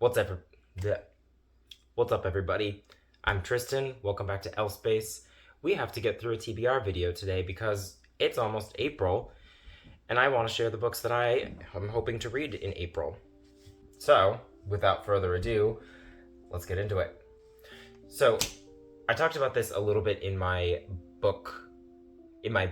What's up, What's up, everybody? I'm Tristan. Welcome back to L Space. We have to get through a TBR video today because it's almost April, and I want to share the books that I am hoping to read in April. So, without further ado, let's get into it. So, I talked about this a little bit in my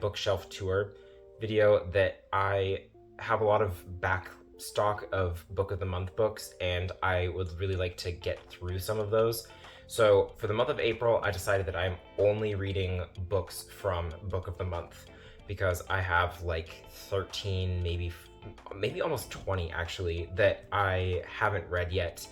bookshelf tour video, that I have a lot of back stock of Book of the Month books, and I would really like to get through some of those. So for the month of April, I decided that I'm only reading books from Book of the Month, because I have like 13, maybe almost 20 actually, that I haven't read yet,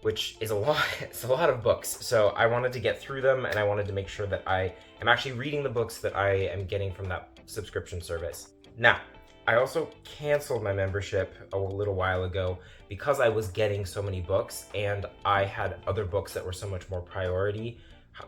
which is a lot. It's a lot of books. So I wanted to get through them, and I wanted to make sure that I am actually reading the books that I am getting from that subscription service. Now, I also canceled my membership a little while ago because I was getting so many books, and I had other books that were so much more priority,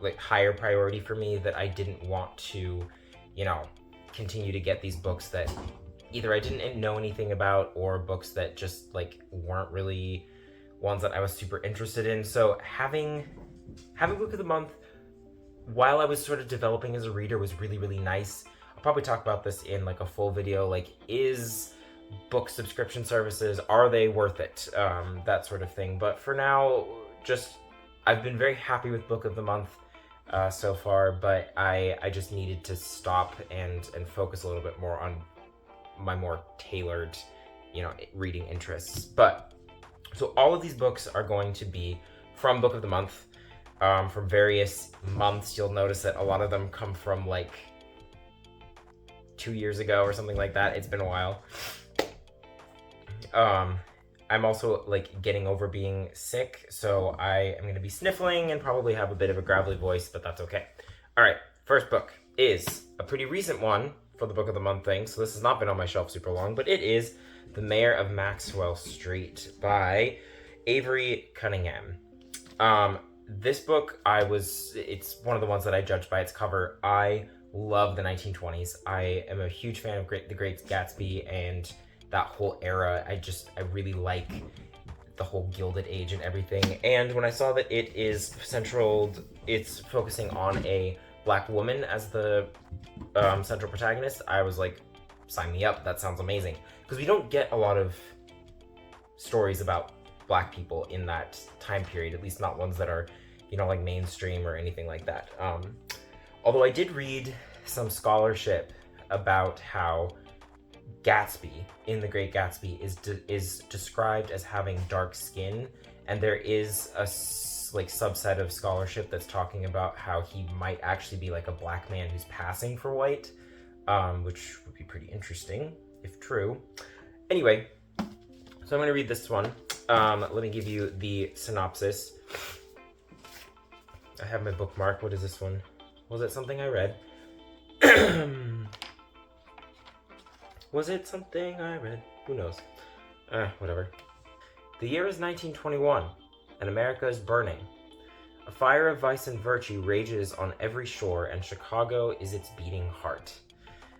like higher priority for me, that I didn't want to, continue to get these books that either I didn't know anything about, or books that just like weren't really ones that I was super interested in. So having Book of the Month while I was sort of developing as a reader was really, really nice. I'll probably talk about this in like a full video, like, is book subscription services, are they worth it? That sort of thing. But for now, I've been very happy with Book of the Month so far, but I just needed to stop and focus a little bit more on my more tailored, reading interests. But so all of these books are going to be from Book of the Month, from various months. You'll notice that a lot of them come from like 2 years ago or something like that. It's been a while. I'm also like getting over being sick, so I am going to be sniffling and probably have a bit of a gravelly voice, but that's okay. All right, first book is a pretty recent one for the Book of the Month thing, so this has not been on my shelf super long, but it is The Mayor of Maxwell Street by Avery Cunningham. This book, it's one of the ones that I judged by its cover. I love the 1920s. I am a huge fan of The Great Gatsby and that whole era. I really like the whole Gilded Age and everything. And when I saw that it's focusing on a Black woman as the central protagonist, I was like, sign me up. That sounds amazing. Because we don't get a lot of stories about Black people in that time period, at least not ones that are, like mainstream or anything like that. Although I did read some scholarship about how Gatsby in The Great Gatsby is described as having dark skin, and there is a subset of scholarship that's talking about how he might actually be like a Black man who's passing for white, which would be pretty interesting if true. Anyway, so I'm going to read this one. Let me give you the synopsis. I have my bookmark. What is this one? Was it something I read? Was it something I read? Who knows? Whatever. The year is 1921, and America is burning. A fire of vice and virtue rages on every shore, and Chicago is its beating heart.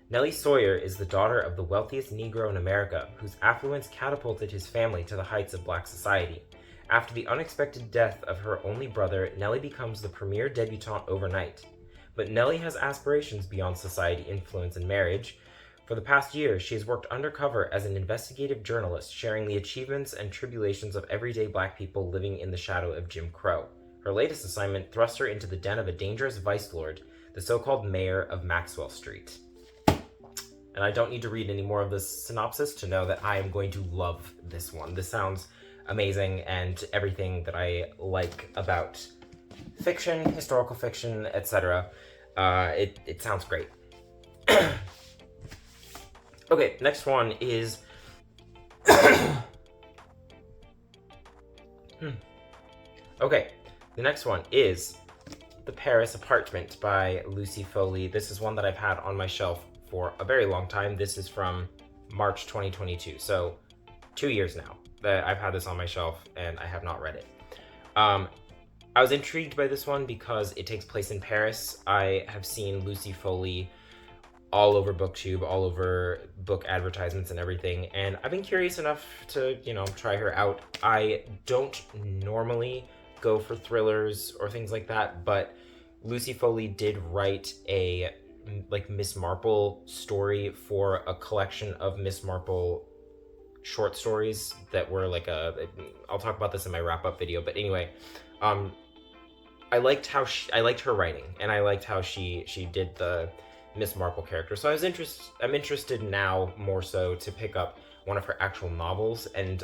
Nellie Sawyer is the daughter of the wealthiest Negro in America, whose affluence catapulted his family to the heights of Black society. After the unexpected death of her only brother, Nellie becomes the premier debutante overnight. But Nellie has aspirations beyond society influence and marriage. For the past year, she has worked undercover as an investigative journalist, sharing the achievements and tribulations of everyday Black people living in the shadow of Jim Crow. Her latest assignment thrusts her into the den of a dangerous vice lord, the so-called mayor of Maxwell Street. And I don't need to read any more of this synopsis to know that I am going to love this one. This sounds amazing, and everything that I like about fiction, historical fiction, etc. It sounds great. Okay, next one is Okay, the next one is The Paris Apartment by Lucy Foley. This is one that I've had on my shelf for a very long time. This is from March 2022, so 2 years now that I've had this on my shelf and I have not read it. I was intrigued by this one because it takes place in Paris. I have seen Lucy Foley all over BookTube, all over book advertisements and everything, and I've been curious enough to, try her out. I don't normally go for thrillers or things like that, but Lucy Foley did write a Miss Marple story for a collection of Miss Marple short stories that were I'll talk about this in my wrap-up video, but anyway, I liked her writing, and I liked how she did the Miss Marple character. So I'm interested now more so to pick up one of her actual novels and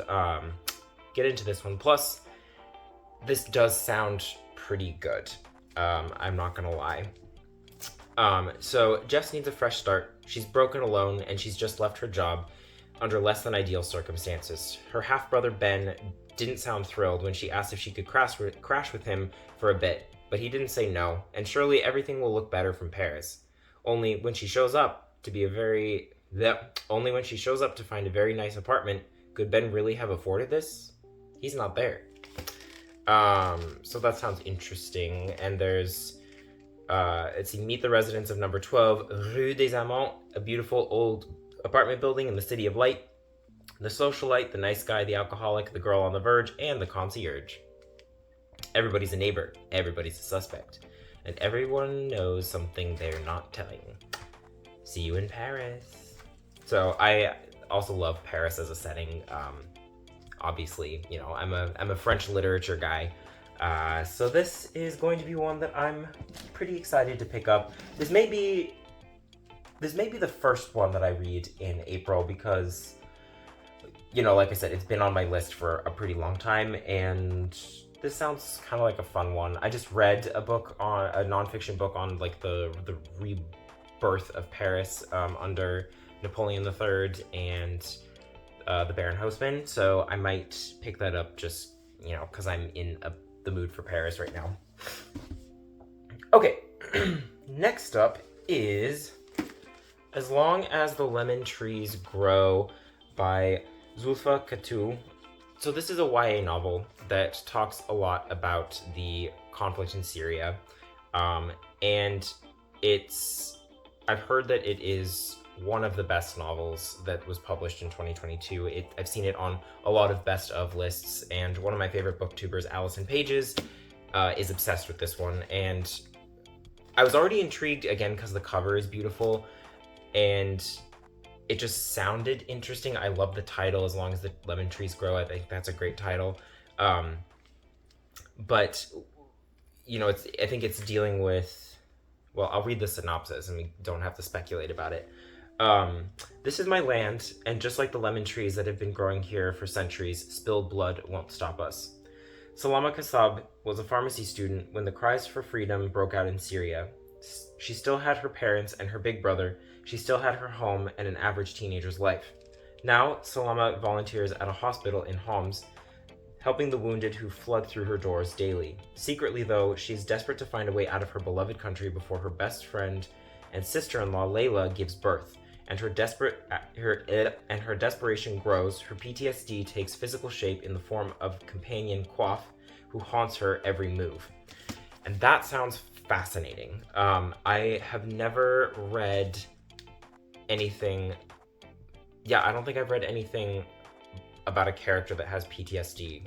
get into this one. Plus, this does sound pretty good. I'm not gonna lie. So Jess needs a fresh start. She's broken alone, and she's just left her job under less than ideal circumstances. Her half-brother Ben didn't sound thrilled when she asked if she could crash with him for a bit, but he didn't say no, and surely everything will look better from Paris. Only when she shows up to find a very nice apartment, could Ben really have afforded this? He's not there. So that sounds interesting. And there's, meet the residents of number 12, Rue des Amants, a beautiful old apartment building in the City of Light. The socialite, the nice guy, the alcoholic, the girl on the verge, and the concierge. Everybody's a neighbor. Everybody's a suspect. And everyone knows something they're not telling. See you in Paris. So I also love Paris as a setting. Obviously, I'm a French literature guy. So this is going to be one that I'm pretty excited to pick up. This may be the first one that I read in April because, like I said, it's been on my list for a pretty long time, and this sounds kind of like a fun one. I just read a nonfiction book on the rebirth of Paris under Napoleon III and the Baron Haussmann. So I might pick that up just, because I'm in the mood for Paris right now. Okay, next up is As Long as the Lemon Trees Grow by Zulfa Katou. So this is a YA novel that talks a lot about the conflict in Syria, and I've heard that it is one of the best novels that was published in 2022. I've seen it on a lot of best of lists, and one of my favorite booktubers, Allison Pages, is obsessed with this one, and I was already intrigued again because the cover is beautiful, and it just sounded interesting. I love the title, As Long as the Lemon Trees Grow. I think that's a great title. But, I think it's dealing with, well, I'll read the synopsis and we don't have to speculate about it. This is my land, and just like the lemon trees that have been growing here for centuries, spilled blood won't stop us. Salama Kassab was a pharmacy student when the cries for freedom broke out in Syria. She still had her parents and her big brother. She still had her home and an average teenager's life. Now, Salama volunteers at a hospital in Homs, helping the wounded who flood through her doors daily. Secretly, though, she's desperate to find a way out of her beloved country before her best friend and sister-in-law, Layla, gives birth. And her desperation grows. Her PTSD takes physical shape in the form of companion Quaff, who haunts her every move. And that sounds fascinating. I have never read anything. I don't think I've read anything about a character that has PTSD.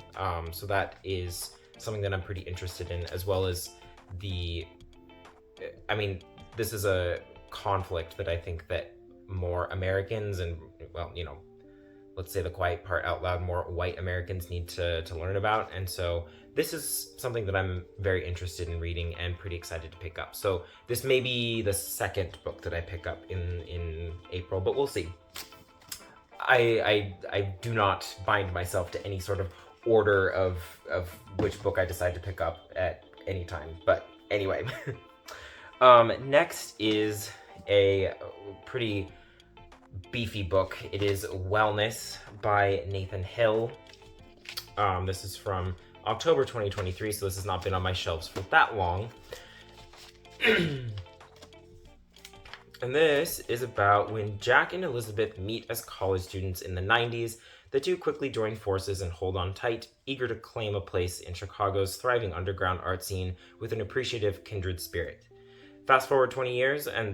So that is something that I'm pretty interested in, as well as this is a conflict that I think that more Americans and, let's say the quiet part out loud, more white Americans need to learn about. And so this is something that I'm very interested in reading and pretty excited to pick up. So this may be the second book that I pick up in April, but we'll see. I do not bind myself to any sort of order of which book I decide to pick up at any time. But anyway, next is a pretty beefy book. It is Wellness by Nathan Hill. This is from October 2023, so this has not been on my shelves for that long. And this is about when Jack and Elizabeth meet as college students in the 90s. The two quickly join forces and hold on tight, eager to claim a place in Chicago's thriving underground art scene with an appreciative kindred spirit. Fast forward 20 years, and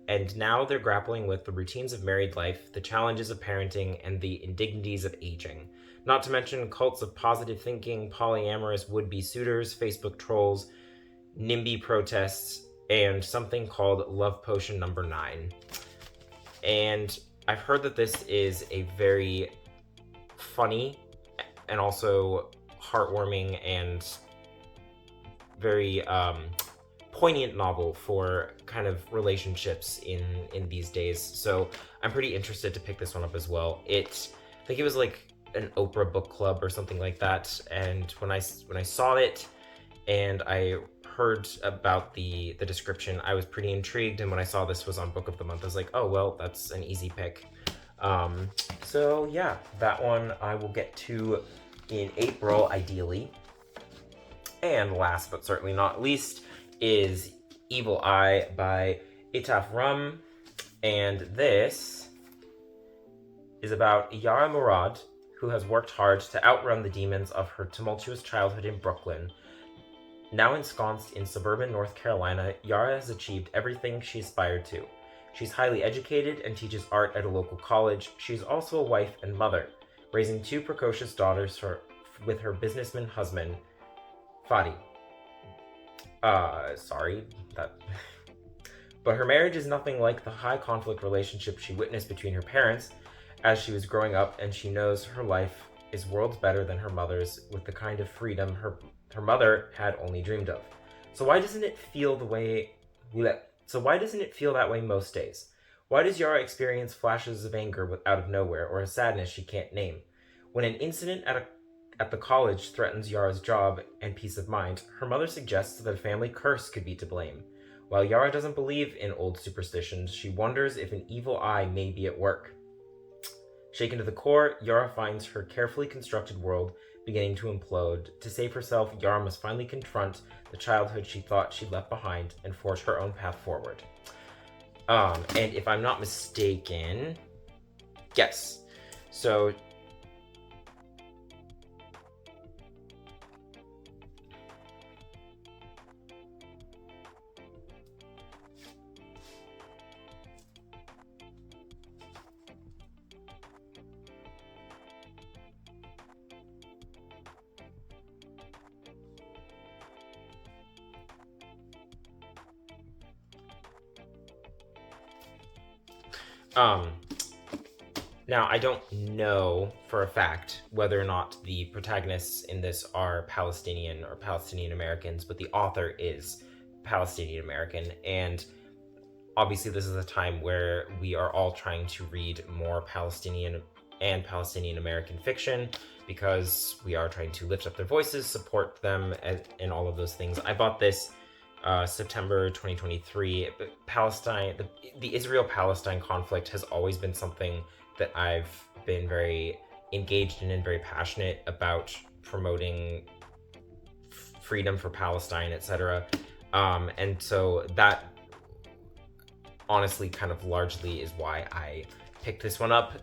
and now they're grappling with the routines of married life, the challenges of parenting, and the indignities of aging. Not to mention cults of positive thinking, polyamorous would-be suitors, Facebook trolls, NIMBY protests, and something called Love Potion Number 9. And I've heard that this is a very funny and also heartwarming and very poignant novel for kind of relationships in these days. So I'm pretty interested to pick this one up as well. I think it was like an Oprah book club or something like that. And when I saw it and I heard about the description, I was pretty intrigued. And when I saw this was on Book of the Month, I was like, oh, well, that's an easy pick. So yeah, that one I will get to in April, ideally. And last but certainly not least is Evil Eye by Itaf Rum. And this is about Yara Murad, who has worked hard to outrun the demons of her tumultuous childhood in Brooklyn. Now ensconced in suburban North Carolina, Yara has achieved everything she aspired to. She's highly educated and teaches art at a local college. She's also a wife and mother, raising 2 precocious daughters with her businessman husband, Fadi. But her marriage is nothing like the high conflict relationship she witnessed between her parents as she was growing up, and she knows her life is worlds better than her mother's, with the kind of freedom her mother had only dreamed of. So why doesn't it feel that way most days? Why does Yara experience flashes of anger out of nowhere, or a sadness she can't name? When an incident at the college threatens Yara's job and peace of mind, her mother suggests that a family curse could be to blame. While Yara doesn't believe in old superstitions, she wonders if an evil eye may be at work. Shaken to the core, Yara finds her carefully constructed world beginning to implode. To save herself, Yara must finally confront the childhood she thought she'd left behind and forge her own path forward. And if I'm not mistaken, yes. So now I don't know for a fact whether or not the protagonists in this are Palestinian or Palestinian Americans, but the author is Palestinian American, and obviously this is a time where we are all trying to read more Palestinian and Palestinian American fiction because we are trying to lift up their voices, support them, and all of those things. I bought this September 2023. Palestine, the Israel-Palestine conflict has always been something that I've been very engaged in and very passionate about, promoting freedom for Palestine, etc. And so that honestly kind of largely is why I picked this one up.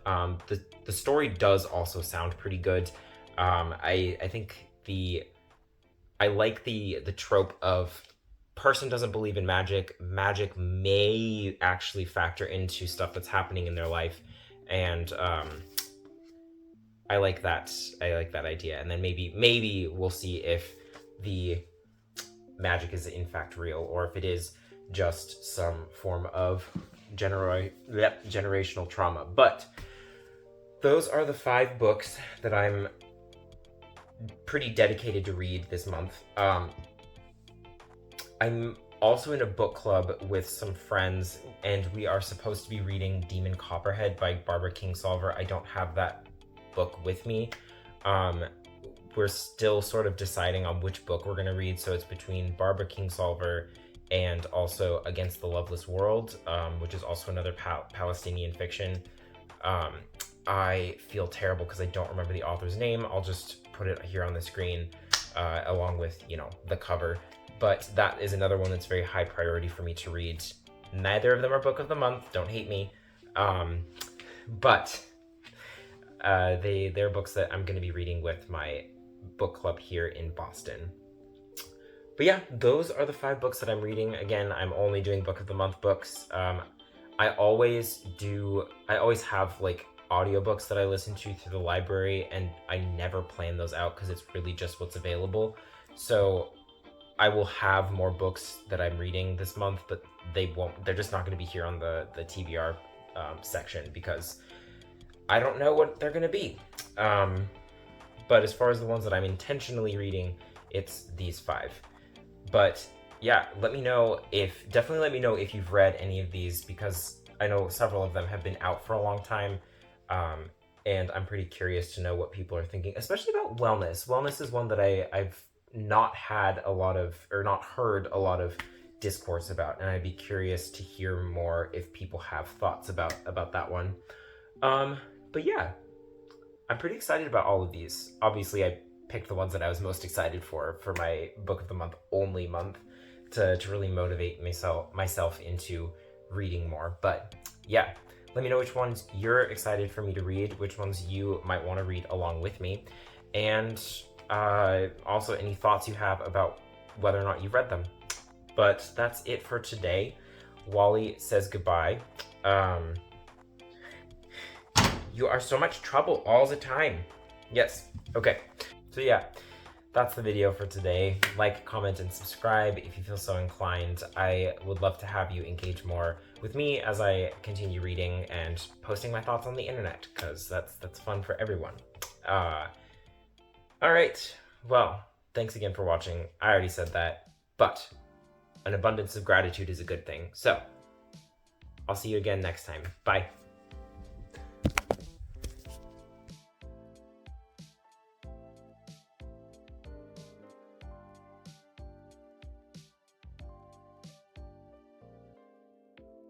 The story does also sound pretty good. I think I like the trope of person doesn't believe in magic. Magic may actually factor into stuff that's happening in their life, and I like that. I like that idea. And then maybe we'll see if the magic is in fact real, or if it is just some form of generational trauma. But those are the 5 books that I'm pretty dedicated to read this month. I'm also in a book club with some friends, and we are supposed to be reading Demon Copperhead by Barbara Kingsolver. I don't have that book with me. We're still sort of deciding on which book we're going to read, so it's between Barbara Kingsolver and also Against the Loveless World, which is also another Palestinian fiction. I feel terrible because I don't remember the author's name. I'll just put it here on the screen along with, the cover. But that is another one that's very high priority for me to read. Neither of them are Book of the Month, don't hate me. But they're books that I'm going to be reading with my book club here in Boston. But yeah, those are the 5 books that I'm reading. Again, I'm only doing Book of the Month books. I always have like audiobooks that I listen to through the library, and I never plan those out because it's really just what's available. So I will have more books that I'm reading this month, but they're just not going to be here on the TBR section because I don't know what they're going to be. But as far as the ones that I'm intentionally reading, it's these 5. But yeah, definitely let me know if you've read any of these, because I know several of them have been out for a long time. And I'm pretty curious to know what people are thinking, especially about wellness. Wellness is one that I've not heard a lot of discourse about, and I'd be curious to hear more if people have thoughts about that one. But yeah, I'm pretty excited about all of these. Obviously, I picked the ones that I was most excited for my book of the month only month to really motivate myself into reading more. But yeah, let me know which ones you're excited for me to read, which ones you might want to read along with me, and also any thoughts you have about whether or not you've read them. But that's it for today. Wally says goodbye. You are so much trouble all the time. Yes. Okay. So yeah, that's the video for today. Like, comment, and subscribe if you feel so inclined. I would love to have you engage more with me as I continue reading and posting my thoughts on the internet, because that's fun for everyone. All right. Well, thanks again for watching. I already said that, but an abundance of gratitude is a good thing. So I'll see you again next time. Bye.